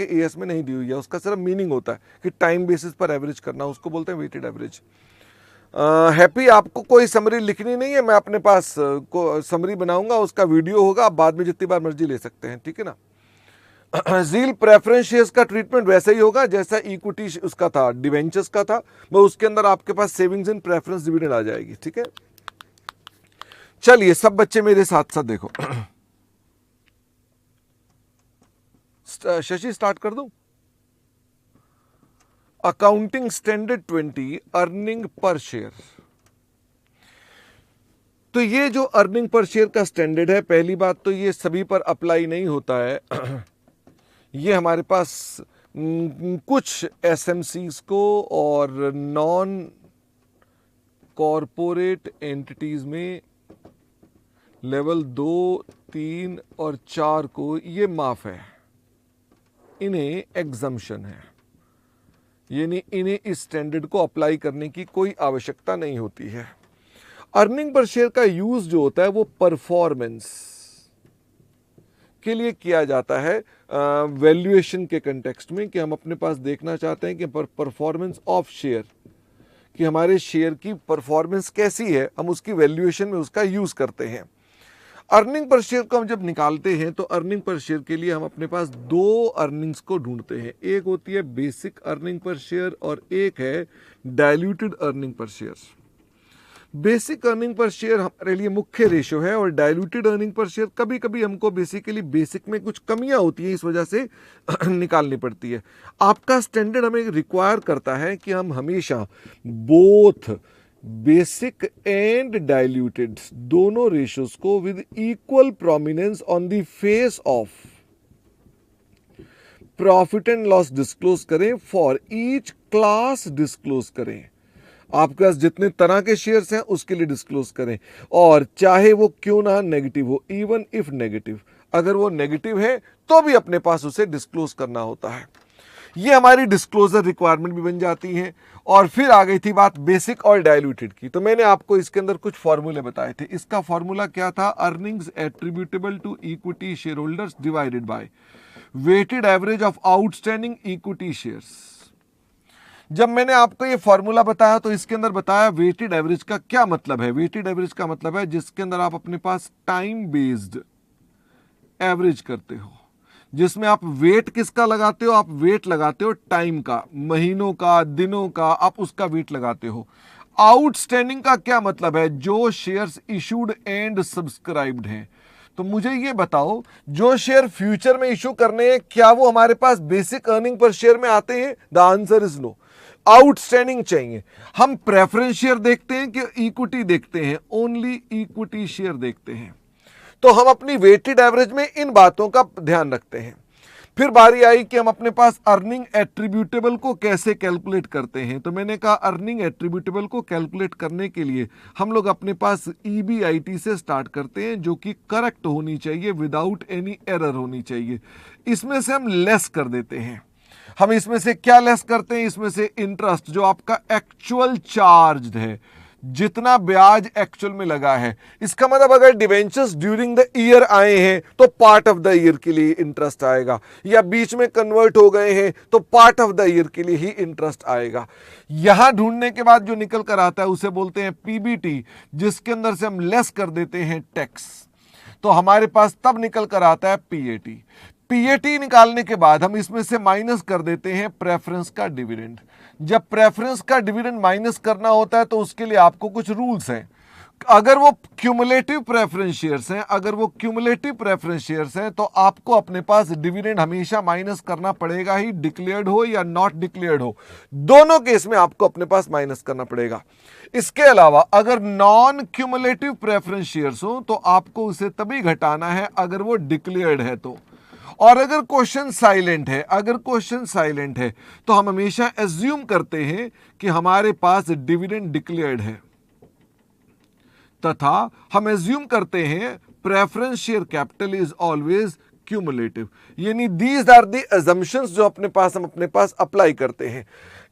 आपके एएस में नहीं दी हुई है, उसका सिर्फ मीनिंग होता है कि टाइम बेसिस पर एवरेज करना, उसको बोलते हैं वेटेड एवरेज। हैप्पी, आपको कोई समरी लिखनी नहीं है, मैं अपने पास समरी बनाऊंगा, उसका वीडियो होगा, आप बाद में जितनी बार मर्जी ले सकते हैं, ठीक है ना। जील, प्रेफरेंस शेयर्स का ट्रीटमेंट वैसे ही होगा जैसा इक्विटी उसका था, डिवेंचर्स का था, वो उसके अंदर आपके पास सेविंग्स इन प्रेफरेंस डिविडेंड आ जाएगी, ठीक है। चलिए सब बच्चे मेरे साथ साथ देखो। शशि स्टार्ट कर दूं। Accounting standard 20, earning per share. तो ये जो अर्निंग पर शेयर का स्टैंडर्ड है, पहली बात तो ये सभी पर अप्लाई नहीं होता है। ये हमारे पास कुछ एसएमसीज को और नॉन कॉरपोरेट एंटिटीज में लेवल 2, 3 और 4 को ये माफ है, इन्हें एग्जम्पशन है, यानी इन्हें इस स्टैंडर्ड को अप्लाई करने की कोई आवश्यकता नहीं होती है। अर्निंग पर शेयर का यूज जो होता है वो परफॉर्मेंस के लिए किया जाता है, वैल्यूएशन के कंटेक्स्ट में, कि हम अपने पास देखना चाहते हैं कि परफॉर्मेंस ऑफ शेयर, कि हमारे शेयर की परफॉर्मेंस कैसी है, हम उसकी वैल्यूएशन में उसका यूज करते हैं। अर्निंग पर शेयर को हम जब निकालते हैं तो अर्निंग पर शेयर के लिए हम अपने पास दो अर्निंग्स को ढूंढते हैं, एक होती है बेसिक अर्निंग पर शेयर और एक है diluted earning per share. Basic earning per share हमारे लिए मुख्य रेशो है और डाइल्यूटेड अर्निंग पर शेयर कभी कभी हमको बेसिकली बेसिक में कुछ कमियां होती है, इस वजह से निकालनी पड़ती है। आपका स्टैंडर्ड हमें रिक्वायर करता है कि हम हमेशा बोथ बेसिक एंड डाइल्यूटेड दोनों रेशियोज को with equal prominence on the face of profit and loss disclose करें, फॉर ईच क्लास डिस्क्लोज करें। आपके पास जितने तरह के शेयर्स हैं उसके लिए डिस्क्लोज करें, और चाहे वो क्यों ना नेगेटिव हो, इवन इफ नेगेटिव, अगर वो नेगेटिव है तो भी अपने पास उसे डिस्क्लोज करना होता है। ये हमारी डिस्क्लोजर रिक्वायरमेंट भी बन जाती है। और फिर आ गई थी बात बेसिक और डाइल्यूटेड की, तो मैंने आपको इसके अंदर कुछ फॉर्मूले बताए थे। इसका फॉर्मूला क्या था? Earnings attributable to equity share holders divided by weighted average of outstanding equity shares. जब मैंने आपको ये फॉर्मूला बताया तो इसके अंदर बताया वेटेड एवरेज का क्या मतलब है। वेटेड एवरेज का मतलब है जिसके अंदर आप अपने पास टाइम बेस्ड एवरेज करते हो, जिसमें आप वेट किसका लगाते हो? आप वेट लगाते हो टाइम का, महीनों का, दिनों का, आप उसका वेट लगाते हो। आउटस्टैंडिंग का क्या मतलब है? जो शेयर्स इशूड एंड सब्सक्राइब्ड हैं। तो मुझे ये बताओ, जो शेयर फ्यूचर में इशू करने हैं, क्या वो हमारे पास बेसिक अर्निंग पर शेयर में आते हैं? The answer is no. Outstanding चाहिए। हम प्रेफरेंस शेयर देखते हैं कि इक्विटी देखते हैं? ओनली इक्विटी शेयर देखते हैं। तो हम अपनी वेटेड एवरेज में इन बातों का ध्यान रखते हैं। फिर बारी आई कि हम अपने पास अर्निंग एट्रीब्यूटेबल को कैसे कैलकुलेट करते हैं। तो मैंने कहा अर्निंग एट्रीब्यूटेबल को कैलकुलेट करने के लिए हम लोग अपने पास EBIT से स्टार्ट करते हैं, जो कि करेक्ट होनी चाहिए, विदाउट एनी एरर होनी चाहिए। इसमें से हम लेस कर देते हैं। हम इसमें से क्या लेस करते हैं? इसमें से इंटरेस्ट, जो आपका एक्चुअल चार्ज है, जितना ब्याज एक्चुअल में लगा है। इसका मतलब अगर डिवेंचर्स ड्यूरिंग द ईयर आए हैं तो पार्ट ऑफ द ईयर के लिए इंटरेस्ट आएगा, या बीच में कन्वर्ट हो गए हैं तो पार्ट ऑफ द ईयर के लिए ही इंटरेस्ट आएगा। यहां ढूंढने के बाद जो निकल कर आता है उसे बोलते हैं PBT, जिसके अंदर से हम लेस कर देते हैं टैक्स। तो हमारे पास तब निकल कर आता है PAT। PAT निकालने के बाद हम इसमें से माइनस कर देते हैं प्रेफरेंस का डिविडेंड। जब प्रेफरेंस का डिविडेंड माइनस करना होता है तो उसके लिए आपको कुछ रूल्स हैं। अगर वो क्यूमुलेटिव प्रेफरेंस शेयर्स हैं, तो आपको अपने पास डिविडेंड हमेशा माइनस करना पड़ेगा ही, डिक्लेयर्ड हो या नॉट डिक्लेयर्ड हो, दोनों केस में आपको अपने पास माइनस करना पड़ेगा। इसके अलावा अगर नॉन क्यूमुलेटिव प्रेफरेंस शेयर्स हो तो आपको उसे तभी घटाना है अगर वो डिक्लेयर्ड है तो। और अगर क्वेश्चन साइलेंट है तो हम हमेशा एज्यूम करते हैं कि हमारे पास डिविडेंड डिक्लेयर्ड है, तथा हम एज्यूम करते हैं preference share capital is always cumulative, यानी दीज आर दी अजम्पशंस जो हम अपने पास अप्लाई करते हैं।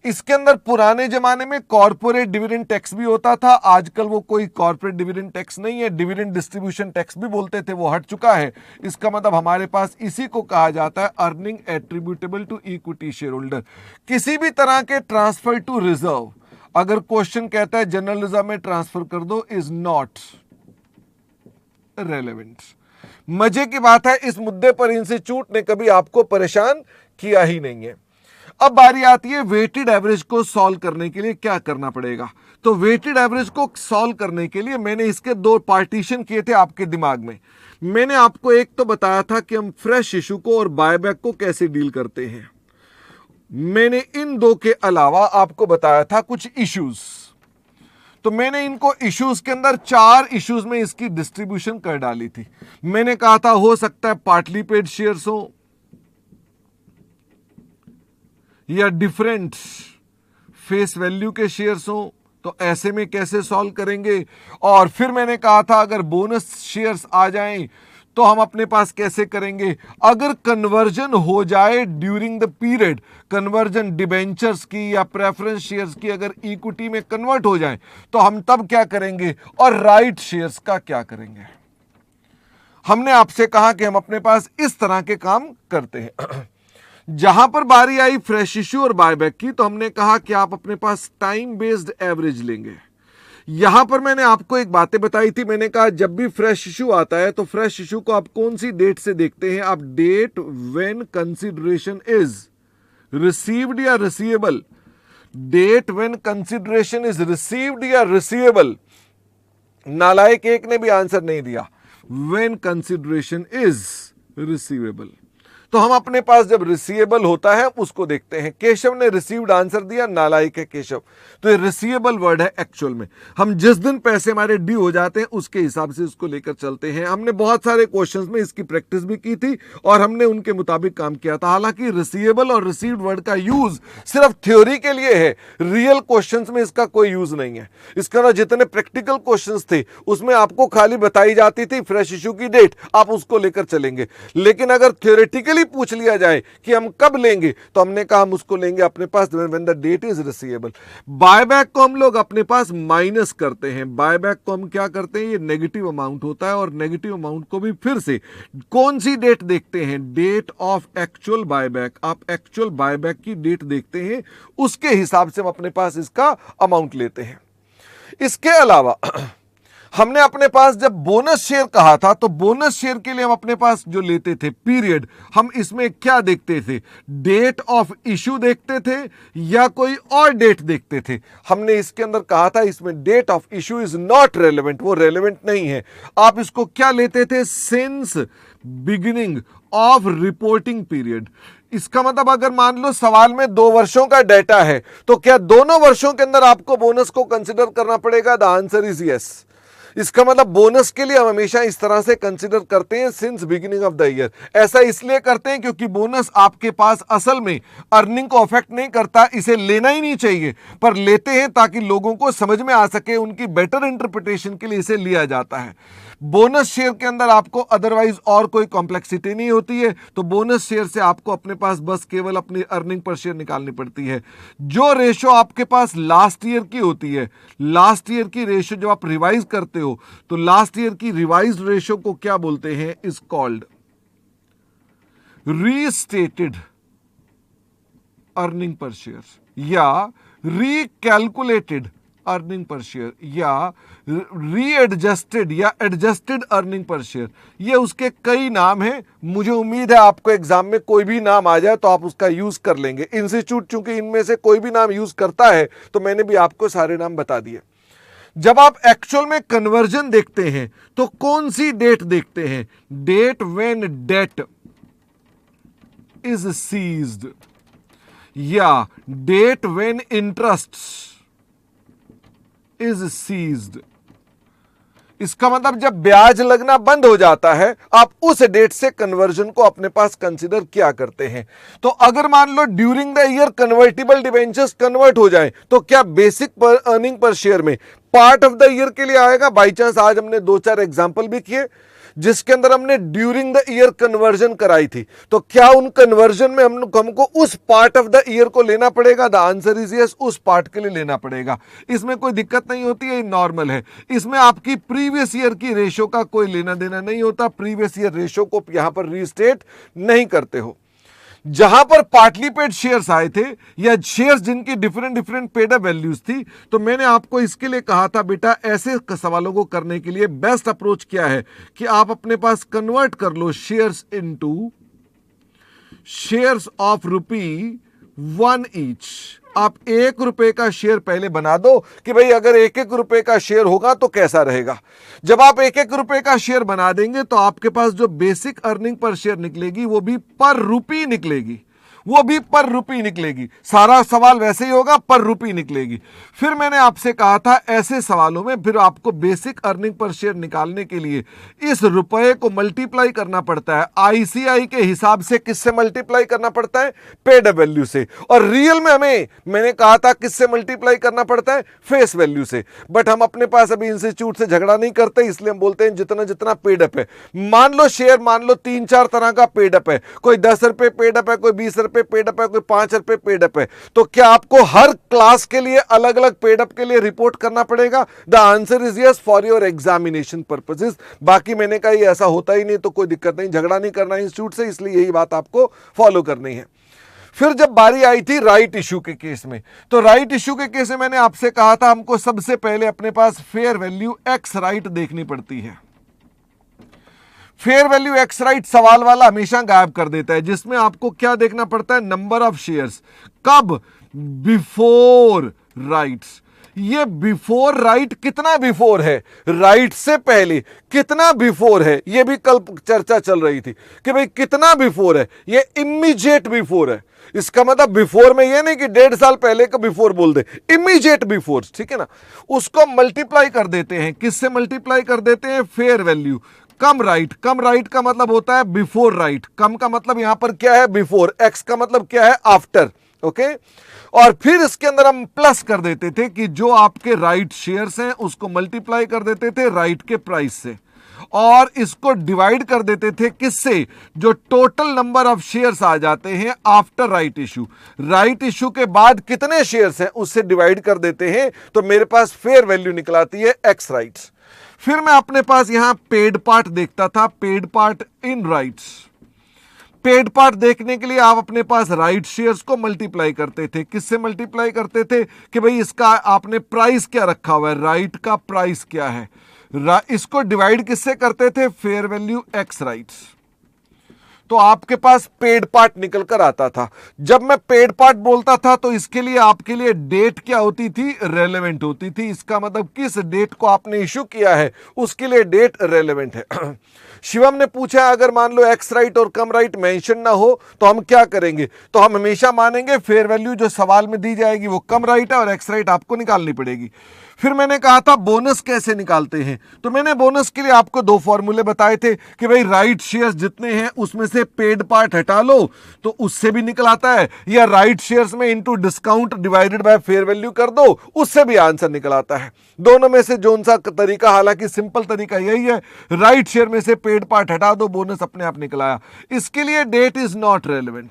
इसके अंदर पुराने जमाने में कॉर्पोरेट डिविडेंड टैक्स भी होता था, आजकल वो कोई कॉर्पोरेट डिविडेंड टैक्स नहीं है, डिविडेंड डिस्ट्रीब्यूशन टैक्स भी बोलते थे, वो हट चुका है। इसका मतलब हमारे पास इसी को कहा जाता है earning attributable to equity share holder. किसी भी तरह के ट्रांसफर टू रिजर्व, अगर क्वेश्चन कहता है जनरल रिजर्व में ट्रांसफर कर दो, इज नॉट रेलेवेंट। मजे की बात है, इस मुद्दे पर इंस्टीट्यूट ने कभी आपको परेशान किया ही नहीं है। अब बारी आती है वेटेड एवरेज को सॉल्व करने के लिए क्या करना पड़ेगा। तो वेटेड एवरेज को सॉल्व करने के लिए मैंने इसके दो पार्टीशन किए थे आपके दिमाग में। मैंने आपको एक तो बताया था कि हम फ्रेश इशू को और बायबैक को कैसे डील करते हैं। मैंने इन दो के अलावा आपको बताया था कुछ इश्यूज। तो मैंने इनको इश्यूज के अंदर 4 इश्यूज में इसकी डिस्ट्रीब्यूशन कर डाली थी। मैंने कहा था हो सकता है पार्टली पेड शेयर्स हो या डिफरेंट फेस वैल्यू के शेयर्स हो, तो ऐसे में कैसे सॉल्व करेंगे। और फिर मैंने कहा था अगर बोनस शेयर्स आ जाएं तो हम अपने पास कैसे करेंगे। अगर कन्वर्जन हो जाए during the period, conversion debentures की या प्रेफरेंस शेयर्स की अगर इक्विटी में कन्वर्ट हो जाए तो हम तब क्या करेंगे, और राइट शेयर्स का क्या करेंगे। हमने आपसे कहा कि हम अपने पास इस तरह के काम करते हैं। जहां पर बारी आई फ्रेश इश्यू और बायबैक की, तो हमने कहा कि आप अपने पास टाइम बेस्ड एवरेज लेंगे। यहां पर मैंने आपको एक बातें बताई थी, मैंने कहा जब भी फ्रेश इश्यू आता है तो फ्रेश इश्यू को आप कौन सी डेट से देखते हैं, आप date when consideration is received या receivable. Date when consideration is received या रिसीवेबल। नालायक एक ने भी आंसर नहीं दिया, व्हेन कंसिडरेशन इज रिसीवेबल। तो हम अपने पास जब रिसीवेबल होता है उसको देखते हैं। केशव ने रिसीव्ड आंसर दिया, नालायक है केशव। तो ये रिसीवेबल वर्ड है एक्चुअल में। हम जिस दिन पैसे हमारे ड्यू हो जाते हैं उसके हिसाब से उसको लेकर चलते हैं। हमने बहुत सारे क्वेश्चंस में इसकी प्रैक्टिस भी की थी और हमने उनके मुताबिक काम किया था। हालांकि रिसीवेबल और रिसीव्ड वर्ड का यूज सिर्फ थ्योरी के लिए है, रियल क्वेश्चंस में इसका कोई यूज नहीं है। इसके अलावा जितने प्रैक्टिकल क्वेश्चंस थे उसमें आपको खाली बताई जाती थी फ्रेश इशू की डेट, आप उसको लेकर चलेंगे। लेकिन अगर थ्योरेटिकली पूछ लिया जाए कि हम कब लेंगे, तो हमने कहा हम उसको लेंगे अपने पास when the date is receivable. Buyback को हम लोग अपने पास माइनस करते हैं। बायबैक को हम क्या करते हैं, ये नेगेटिव अमाउंट होता है और नेगेटिव अमाउंट को भी फिर से कौन सी डेट देखते हैं, डेट ऑफ एक्चुअल बायबैक। आप एक्चुअल बायबैक की डेट देखते हैं, उसके हिसाब से हम अपने पास इसका अमाउंट लेते हैं। इसके अलावा हमने अपने पास जब बोनस शेयर कहा था तो बोनस शेयर के लिए हम अपने पास जो लेते थे पीरियड, हम इसमें क्या देखते थे, डेट ऑफ इशू देखते थे या कोई और डेट देखते थे। हमने इसके अंदर कहा था इसमें date of issue is not relevant, वो रेलेवेंट नहीं है। आप इसको क्या लेते थे, since beginning of reporting period. इसका मतलब अगर मान लो सवाल में 2 वर्षों का डेटा है तो क्या दोनों वर्षों के अंदर आपको बोनस को कंसिडर करना पड़ेगा, द आंसर इज यस। इसका मतलब बोनस के लिए हम हमेशा इस तरह से कंसीडर करते हैं since beginning of the year. ऐसा इसलिए करते हैं क्योंकि बोनस आपके पास असल में अर्निंग को अफेक्ट नहीं करता, इसे लेना ही नहीं चाहिए, पर लेते हैं ताकि लोगों को समझ में आ सके, उनकी बेटर इंटरप्रिटेशन के लिए इसे लिया जाता है। बोनस शेयर के अंदर आपको अदरवाइज और कोई कॉम्प्लेक्सिटी नहीं होती है, तो बोनस शेयर से आपको अपने पास बस केवल अपनी अर्निंग पर शेयर निकालनी पड़ती है। जो रेशो आपके पास लास्ट ईयर की होती है, लास्ट ईयर की रेशो जब आप रिवाइज करते हो तो लास्ट ईयर की रिवाइज रेशो को क्या बोलते हैं, is called restated earning per share या रीकैलकुलेटेड अर्निंग पर शेयर या रीएडजस्टेड या एडजस्टेड अर्निंग पर शेयर। ये उसके कई नाम हैं। मुझे उम्मीद है आपको एग्जाम में कोई भी नाम आ जाए तो आप उसका यूज कर लेंगे। इंस्टीट्यूट चूंकि इनमें से कोई भी नाम यूज करता है तो मैंने भी आपको सारे नाम बता दिए। जब आप एक्चुअल में कन्वर्जन देखते हैं तो कौन सी डेट देखते हैं, date when date is ceased या date when interest is ceased. इसका मतलब जब ब्याज लगना बंद हो जाता है आप उस डेट से कन्वर्जन को अपने पास कंसीडर किया करते हैं। तो अगर मान लो during the year convertible debentures convert हो जाए तो क्या बेसिक पर अर्निंग पर शेयर में पार्ट ऑफ द ईयर के लिए आएगा। बाई चांस आज हमने 2-4 एग्जांपल भी किए। जिसके अंदर हमने ड्यूरिंग द ईयर कन्वर्जन कराई थी। तो क्या उन कन्वर्जन में हमको उस पार्ट ऑफ द ईयर को लेना पड़ेगा? द आंसर इज यस, उस पार्ट के लिए लेना पड़ेगा। इसमें कोई दिक्कत नहीं होती है, नॉर्मल है। इसमें आपकी प्रीवियस ईयर की रेशो का कोई लेना देना नहीं होता, प्रीवियस ईयर रेशो को यहां पर रीस्टेट नहीं करते हो। जहां पर पार्टली पेड शेयर्स आए थे या शेयर्स जिनकी different different paid up values थी, तो मैंने आपको इसके लिए कहा था बेटा ऐसे सवालों को करने के लिए बेस्ट अप्रोच क्या है कि आप अपने पास कन्वर्ट कर लो shares into shares of ₹1 each. आप ₹1 का शेयर पहले बना दो कि भाई अगर ₹1 का शेयर होगा तो कैसा रहेगा। जब आप ₹1 का शेयर बना देंगे तो आपके पास जो बेसिक अर्निंग पर शेयर निकलेगी वो भी पर रुपी निकलेगी, वो भी पर रुपी निकलेगी। सारा सवाल वैसे ही होगा, पर रुपी निकलेगी। फिर मैंने आपसे कहा था ऐसे सवालों में फिर आपको बेसिक अर्निंग पर शेयर निकालने के लिए इस रुपए को मल्टीप्लाई करना पड़ता है आईसीआई के हिसाब से। किससे मल्टीप्लाई करना पड़ता है? पेड अप वैल्यू से। और रियल में हमें मैंने कहा था किससे मल्टीप्लाई करना पड़ता है? फेस वैल्यू से। बट हम अपने पास अभी इंस्टीट्यूट से झगड़ा नहीं करते, इसलिए हम बोलते हैं जितना जितना पेड अप है। मान लो शेयर, मान लो 3-4 तरह का पेड अप है, कोई ₹10 पेड अप है, कोई ₹20 पेड अप है, कोई ₹5 पेड अप है। तो क्या आपको हर क्लास के लिए अलग अलग पेड अप के लिए रिपोर्ट करना पड़ेगा? The answer is yes, for your examination purposes. बाकी मैंने कहा ये ऐसा होता ही नहीं तो कोई दिक्कत नहीं, झगड़ा नहीं करना इंस्टीट्यूट से, इसलिए यही बात आपको फॉलो करनी है। फिर जब बारी आई थी राइट इश्यू के केस में, तो राइट इश्यू के केस में मैंने आपसे कहा था हमको सबसे पहले अपने पास फेयर वैल्यू एक्स राइट देखनी पड़ती है। फेयर वैल्यू एक्स राइट सवाल वाला हमेशा गायब कर देता है, जिसमें आपको क्या देखना पड़ता है? Number of shares. कब? Before rights. ये बिफोर राइट कितना बिफोर है? राइट से पहले कितना बिफोर है? ये भी कल चर्चा चल रही थी कि भाई कितना बिफोर है। ये इमीडिएट बिफोर है। इसका मतलब बिफोर में ये नहीं कि 1.5 साल पहले का बिफोर बोल दे, इमीडिएट बिफोर, ठीक है ना। उसको मल्टीप्लाई कर देते हैं, किससे मल्टीप्लाई कर देते हैं? फेयर वैल्यू कम राइट। कम राइट का मतलब होता है बिफोर राइट। कम का मतलब यहां पर क्या है? बिफोर। एक्स का मतलब क्या है? आफ्टर। ओके। और फिर इसके अंदर हम प्लस कर देते थे कि जो आपके राइट शेयर्स हैं उसको मल्टीप्लाई कर देते थे राइट के प्राइस से, और इसको डिवाइड कर देते थे किससे? जो टोटल नंबर ऑफ शेयर्स आ जाते हैं after right issue. Right issue के बाद कितने शेयर्स हैं उससे डिवाइड कर देते हैं, तो मेरे पास फेयर वैल्यू निकलाती है एक्स राइट्स। फिर मैं अपने पास यहां पेड पार्ट देखता था, paid part in rights. Paid part देखने के लिए आप अपने पास राइट शेयर्स को मल्टीप्लाई करते थे। किससे मल्टीप्लाई करते थे? कि भाई इसका आपने प्राइस क्या रखा हुआ है, राइट का प्राइस क्या है। इसको डिवाइड किससे करते थे? Fair value x rights. तो आपके पास पेड पार्ट निकल कर आता था। जब मैं पेड पार्ट बोलता था तो इसके लिए आपके लिए डेट क्या होती थी? रेलेवेंट होती थी। इसका मतलब किस डेट को आपने इशू किया है उसके लिए डेट रेलेवेंट है। शिवम ने पूछा अगर मान लो एक्स राइट और कम राइट मेंशन ना हो तो हम क्या करेंगे? तो हम हमेशा मानेंगे फेयर वैल्यू जो सवाल में दी जाएगी वो कम राइट है और एक्स राइट आपको निकालनी पड़ेगी। फिर मैंने कहा था बोनस कैसे निकालते हैं, तो मैंने बोनस के लिए आपको 2 फॉर्मूले बताए थे कि भाई राइट शेयर्स जितने हैं उसमें से पेड पार्ट हटा लो तो उससे भी निकल आता है, या राइट शेयर्स में into discount divided by fair value कर दो, उससे भी आंसर निकल आता है। दोनों में से जोन सा तरीका, हालांकि सिंपल तरीका यही है, राइट शेयर में से पेड पार्ट हटा दो, बोनस अपने आप निकल आया। इसके लिए डेट इज नॉट रेलेवेंट।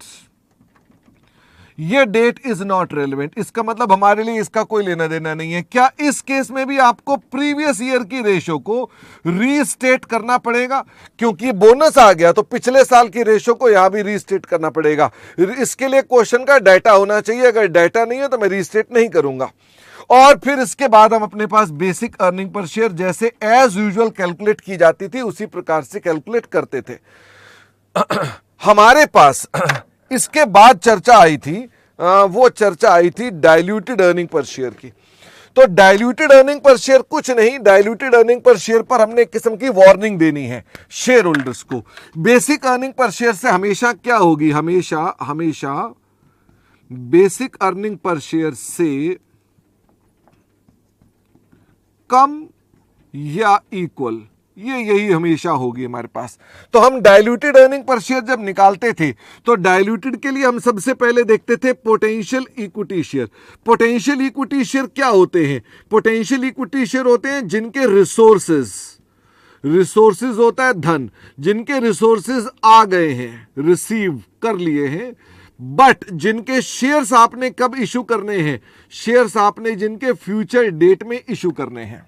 ये डेट इज नॉट रेलेवेंट, इसका मतलब हमारे लिए इसका कोई लेना देना नहीं है। क्या इस केस में भी आपको प्रीवियस ईयर की रेशो को रीस्टेट करना पड़ेगा? क्योंकि बोनस आ गया तो पिछले साल की रेशो को यहां भी रीस्टेट करना पड़ेगा। इसके लिए क्वेश्चन का डाटा होना चाहिए, अगर डाटा नहीं है तो मैं रीस्टेट नहीं करूंगा। और फिर इसके बाद हम अपने पास बेसिक अर्निंग पर शेयर जैसे एज यूजुअल कैलकुलेट की जाती थी उसी प्रकार से कैलकुलेट करते थे। हमारे पास इसके बाद चर्चा आई थी, वो चर्चा आई थी डाइल्यूटेड अर्निंग पर शेयर की। तो डाइल्यूटेड अर्निंग पर शेयर कुछ नहीं, डाइल्यूटेड अर्निंग पर शेयर पर हमने एक किस्म की वार्निंग देनी है शेयर होल्डर्स को। बेसिक अर्निंग पर शेयर से हमेशा क्या होगी? हमेशा बेसिक अर्निंग पर शेयर से कम या इक्वल, यही हमेशा होगी हमारे पास। तो हम डाइल्यूटेड अर्निंग पर शेयर जब निकालते थे तो डाइल्यूटेड के लिए हम सबसे पहले देखते थे potential equity share. Potential equity share क्या होते हैं? पोटेंशियल इक्विटी शेयर होते हैं जिनके रिसोर्सेज होता है धन, जिनके रिसोर्सेज आ गए हैं, रिसीव कर लिए हैं, बट जिनके शेयर्स आपने कब इशू करने हैं, शेयर्स आपने जिनके फ्यूचर डेट में इशू करने हैं।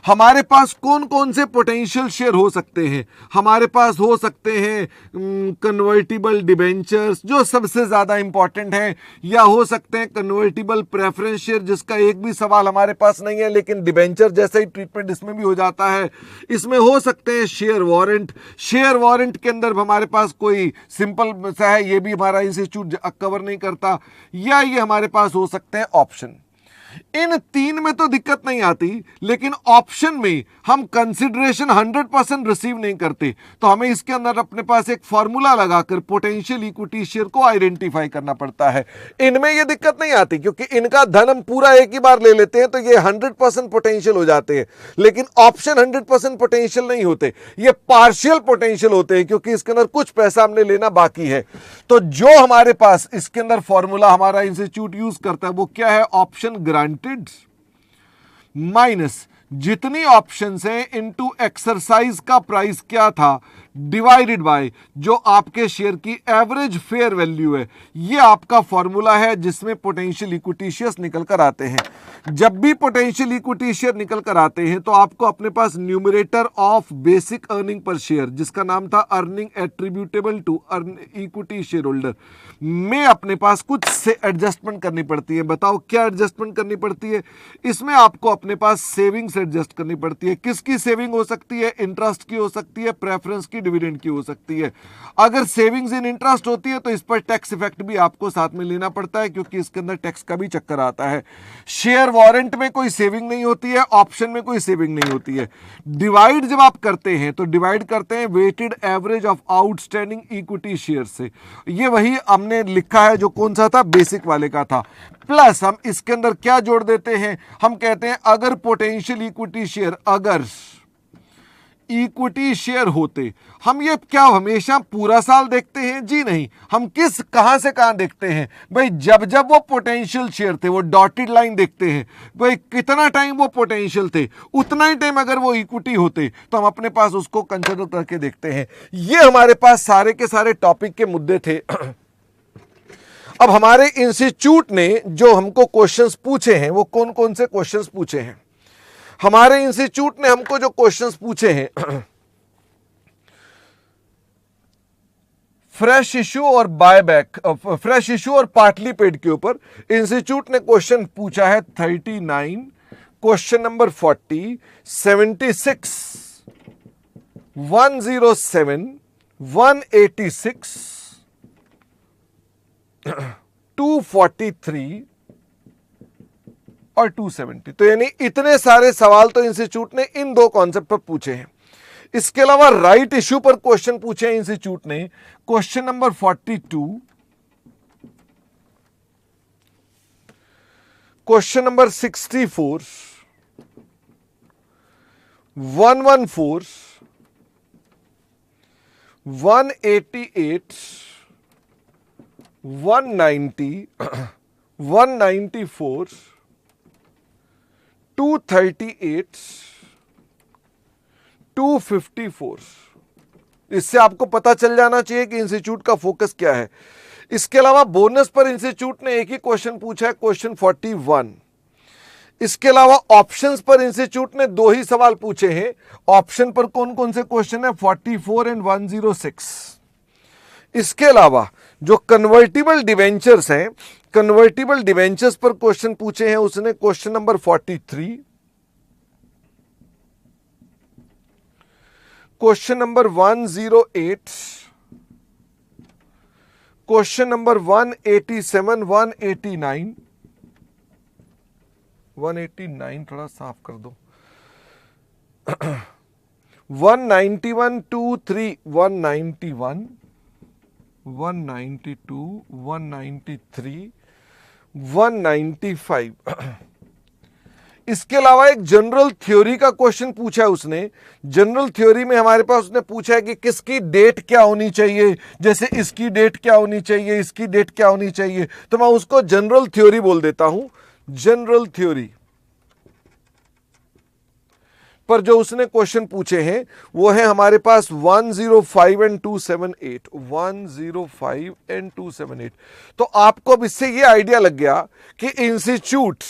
हमारे पास कौन कौन से पोटेंशियल शेयर हो सकते हैं? हमारे पास हो सकते हैं कन्वर्टिबल डिबेंचर्स, जो सबसे ज्यादा इंपॉर्टेंट है, या हो सकते हैं कन्वर्टिबल प्रेफरेंस शेयर, जिसका एक भी सवाल हमारे पास नहीं है, लेकिन डिबेंचर जैसा ही ट्रीटमेंट इसमें भी हो जाता है। इसमें हो सकते हैं शेयर वारंट। शेयर वारंट के अंदर हमारे पास कोई सिंपल सा है, ये भी हमारा इंस्टीट्यूट कवर नहीं करता, या ये हमारे पास हो सकते हैं ऑप्शन। इन तीन में तो दिक्कत नहीं आती, लेकिन ऑप्शन में हम कंसिडरेशन 100% रिसीव नहीं करते, तो हमें इसके अंदर अपने पास एक फॉर्मूला लगाकर पोटेंशियल इक्विटी शेयर को आइडेंटिफाई करना पड़ता है। इनमें यह दिक्कत नहीं आती, क्योंकि इनका धन हम पूरा एक ही बार ले लेते हैं, तो ये 100% पोटेंशियल हो जाते हैं। लेकिन ऑप्शन 100% पोटेंशियल नहीं होते, ये पार्शियल पोटेंशियल होते हैं, क्योंकि इसके अंदर कुछ पैसा हमने लेना बाकी है। तो जो हमारे पास इसके अंदर फॉर्मूला हमारा इंस्टीट्यूट यूज करता है, वो क्या है? ऑप्शन ग्रांटेड माइनस जितनी ऑप्शंस हैं इनटू एक्सरसाइज का प्राइस क्या था, डिवाइडेड बाय जो आपके शेयर की एवरेज फेयर वैल्यू है। ये आपका फॉर्मूला है जिसमें पोटेंशियल इक्विटी शेयर्स निकल कर आते हैं। जब भी पोटेंशियल इक्विटी शेयर निकल कर आते हैं, तो आपको अपने पास numerator of basic earning per share, जिसका नाम था earning attributable to equity share holder, में अपने पास कुछ से एडजस्टमेंट करनी पड़ती है। बताओ क्या एडजस्टमेंट करनी पड़ती है? इसमें आपको अपने पास सेविंग्स एडजस्ट करनी पड़ती है। किसकी सेविंग हो सकती है? इंटरेस्ट की हो सकती है, प्रेफरेंस की, डिविडेंड की हो सकती है। अगर सेविंग्स इन इंटरेस्ट होती है, तो इस पर टैक्स इफेक्ट भी आपको साथ में लेना पड़ता है, क्योंकि इसके अंदर टैक्स का भी चक्कर आता है। शेयर वारंट में कोई सेविंग नहीं होती है, ऑप्शन में कोई सेविंग नहीं होती है। डिवाइड जब आप करते हैं, तो डिवाइड करते हैं weighted average of outstanding equity share से। ये वही हमने लिखा है जो कौन सा था? बेसिक वाले का था। प्लस हम इसके अंदर क्या जोड़ देते हैं? हम कहते हैं अगर पोटेंशियल इक्विटी शेयर, अगर इक्विटी शेयर होते, हम ये क्या हमेशा पूरा साल देखते हैं? जी नहीं। हम कहां से कहां देखते हैं भाई? जब जब वो पोटेंशियल शेयर थे, वो डॉटेड लाइन देखते हैं भाई, कितना टाइम वो पोटेंशियल थे, उतना ही टाइम अगर वो इक्विटी होते, तो हम अपने पास उसको कंसिडर करके देखते हैं। ये हमारे पास सारे के सारे टॉपिक के मुद्दे थे। अब हमारे इंस्टीट्यूट ने जो हमको क्वेश्चंस पूछे हैं, वो कौन कौन से क्वेश्चंस पूछे हैं? हमारे इंस्टीट्यूट ने हमको जो क्वेश्चंस पूछे हैं, फ्रेश इश्यू और बायबैक, फ्रेश इश्यू और पार्टली पेड के ऊपर इंस्टीट्यूट ने क्वेश्चन पूछा है 39, क्वेश्चन नंबर 40, 76, 107, 186, 243 और 270। तो यानी इतने सारे सवाल तो इंस्टीट्यूट ने इन दो कॉन्सेप्ट पर पूछे हैं। इसके अलावा राइट इश्यू पर क्वेश्चन पूछे हैं इंस्टीट्यूट ने, क्वेश्चन नंबर 42, क्वेश्चन नंबर 64, 114, 188, 190, 194, 238, 254। इससे आपको पता चल जाना चाहिए कि इंस्टीट्यूट का फोकस क्या है। इसके अलावा बोनस पर इंस्टीट्यूट ने एक ही क्वेश्चन पूछा है, क्वेश्चन 41। इसके अलावा ऑप्शंस पर इंस्टीट्यूट ने दो ही सवाल पूछे हैं। ऑप्शन पर कौन कौन से क्वेश्चन है? 44 एंड 106। इसके अलावा जो कन्वर्टिबल डिवेंचर्स हैं, कन्वर्टिबल डिवेंचर्स पर क्वेश्चन पूछे हैं उसने, question number 43, question number 108, question number 187, 189, 189 थोड़ा साफ कर दो, 191, 23, 191, 192, 193, 195। इसके अलावा एक जनरल थ्योरी का क्वेश्चन पूछा है उसने। जनरल थ्योरी में हमारे पास उसने पूछा है कि किसकी डेट क्या होनी चाहिए, जैसे इसकी डेट क्या होनी चाहिए, इसकी डेट क्या होनी चाहिए, तो मैं उसको जनरल थ्योरी बोल देता हूं। जनरल थ्योरी पर जो उसने क्वेश्चन पूछे हैं वो है हमारे पास 105 एंड 278, 105 एंड 278। तो आपको अब इससे ये आइडिया लग गया कि इंस्टीट्यूट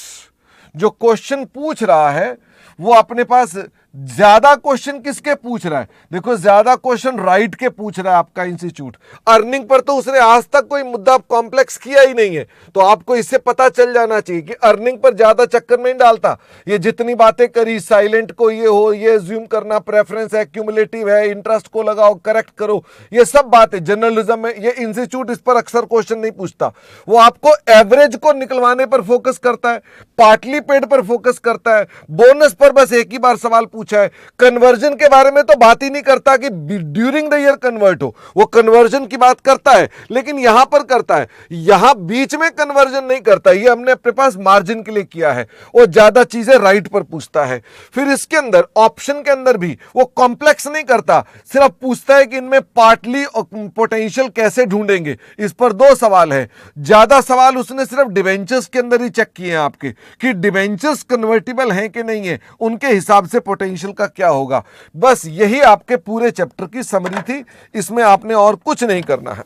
जो क्वेश्चन पूछ रहा है वो अपने पास ज्यादा क्वेश्चन किसके पूछ रहा है। देखो ज्यादा क्वेश्चन राइट के पूछ रहा है आपका इंस्टीट्यूट। अर्निंग पर तो उसने आज तक कोई मुद्दा कॉम्प्लेक्स किया ही नहीं है, तो आपको इससे पता चल जाना चाहिए कि अर्निंग पर ज्यादा चक्कर नहीं डालता। ये जितनी बातें करी, साइलेंट को ये हो, ये ज्यूम करना, प्रेफरेंस है, क्यूमुलेटिव है, इंटरेस्ट को लगाओ, करेक्ट करो, ये सब बातें जर्नलिज्म में, ये इंस्टीट्यूट इस पर अक्सर क्वेश्चन नहीं पूछता। वो आपको एवरेज को निकलवाने पर फोकस करता है, पार्टली पेड पर फोकस करता है, बोनस पर बस एक ही बार सवाल पूछा है, कन्वर्जन के बारे में तो बात ही नहीं करता कि ड्यूरिंग द ईयर कन्वर्ट हो। वो कन्वर्जन की बात करता है लेकिन यहां पर करता है, यहां बीच में कन्वर्जन नहीं करता। ये हमने अपने पास मार्जिन के लिए किया है। वो ज्यादा चीजें राइट पर पूछता है। फिर इसके अंदर ऑप्शन के अंदर भी वो कॉम्प्लेक्स नहीं करता, सिर्फ पूछता है कि इनमें पार्टली पोटेंशियल कैसे ढूंढेंगे। इस पर 2 सवाल है। ज्यादा सवाल उसने सिर्फ डिवेंचर्स के अंदर ही चेक किए हैं आपके कि डिवेंचर्स कन्वर्टिबल हैं कि नहीं है, उनके हिसाब से पोटेंशियल का क्या होगा। बस यही आपके पूरे चैप्टर की समरी थी, इसमें आपने और कुछ नहीं करना है।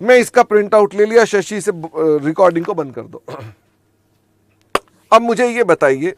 मैं इसका प्रिंट आउट ले लिया। शशि से रिकॉर्डिंग को बंद कर दो। अब मुझे ये बताइए